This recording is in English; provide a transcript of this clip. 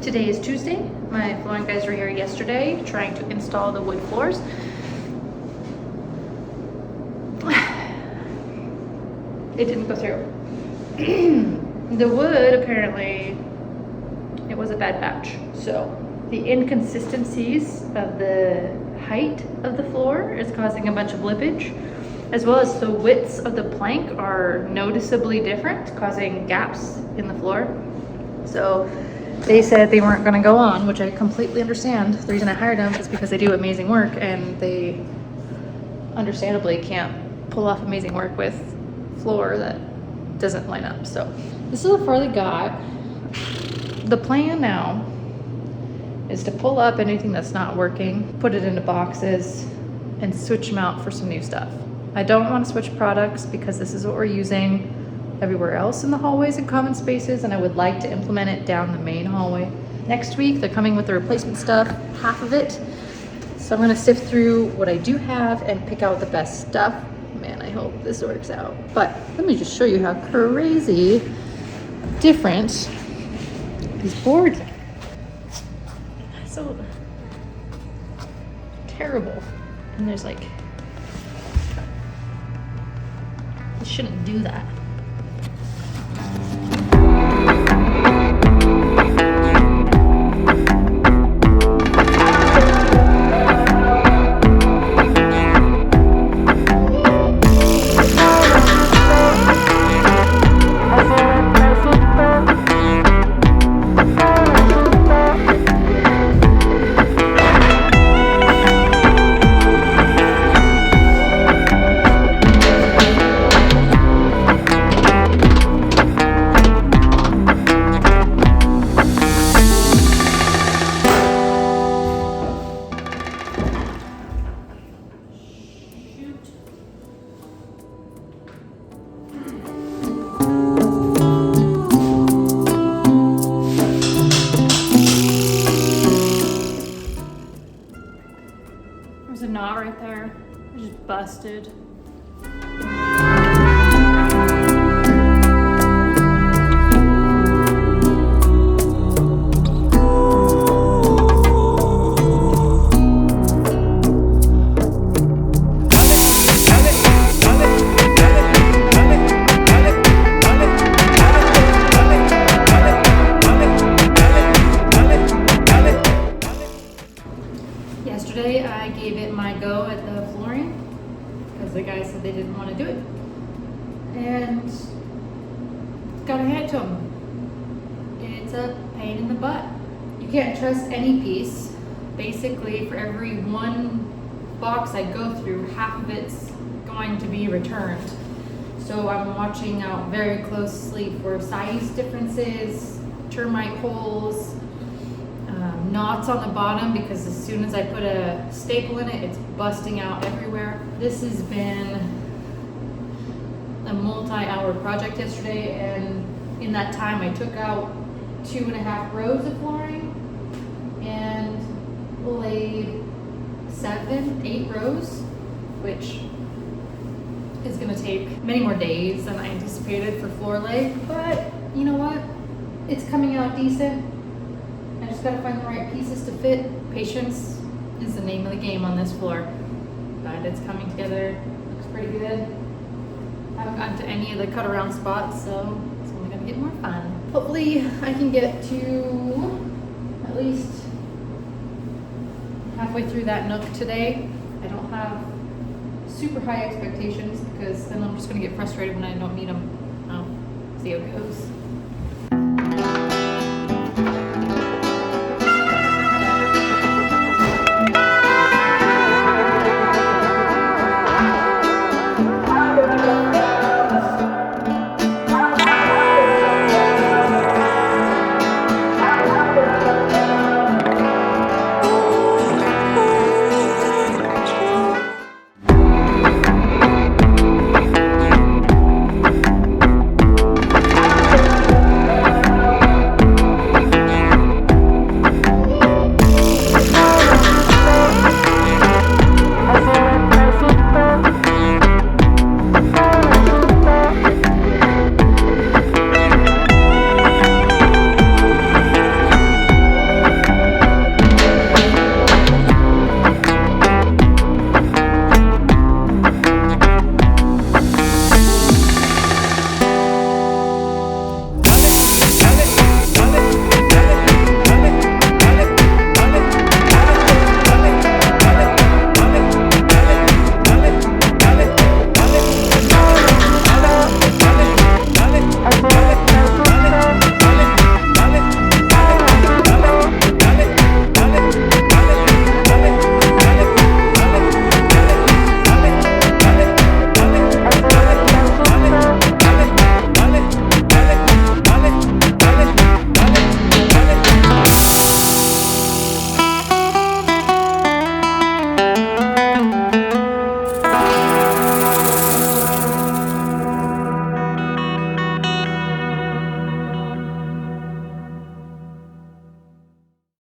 Today is Tuesday. My flooring guys were here yesterday trying to install the wood floors. It didn't go through. The wood, apparently, it was a bad batch. So the inconsistencies of the height of the floor is causing a bunch of lippage, as well as the widths of the plank are noticeably different, causing gaps in the floor. So they said they weren't gonna go on, which I completely understand. The reason I hired them is because they do amazing work, and they understandably can't pull off amazing work with floor that doesn't line up. So this is how far they got. The plan now is to pull up anything that's not working, put it into boxes, and switch them out for some new stuff. I don't want to switch products because this is what we're using everywhere else in the hallways and common spaces, and I would like to implement it down the main hallway. Next week, they're coming with the replacement stuff, half of it. So I'm gonna sift through what I do have and pick out the best stuff. Man, I hope this works out. But let me just show you how crazy different these boards are. So terrible. And there's like, you shouldn't do that. There's a knot right there. It just busted. Yesterday I gave it my go at the flooring because the guys said they didn't want to do it, and gotta hand it to them. It's a pain in the butt. You can't trust any piece. Basically, for every one box I go through, half of it's going to be returned. So I'm watching out very closely for size differences, termite holes, knots on the bottom, because as soon as I put a staple in it, it's busting out everywhere. This has been a multi-hour project yesterday, and in that time I took out 2.5 rows of flooring and laid 7-8 rows, which is going to take many more days than I anticipated for floor lay. But you know what? It's coming out decent. I just gotta find the right pieces to fit. Patience is the name of the game on this floor, but it's coming together. Looks pretty good. I haven't gotten to any of the cut around spots, so it's only gonna get more fun. Hopefully I can get to at least halfway through that nook today. I don't have super high expectations because then I'm just gonna get frustrated when I don't need them. I'll see how it goes.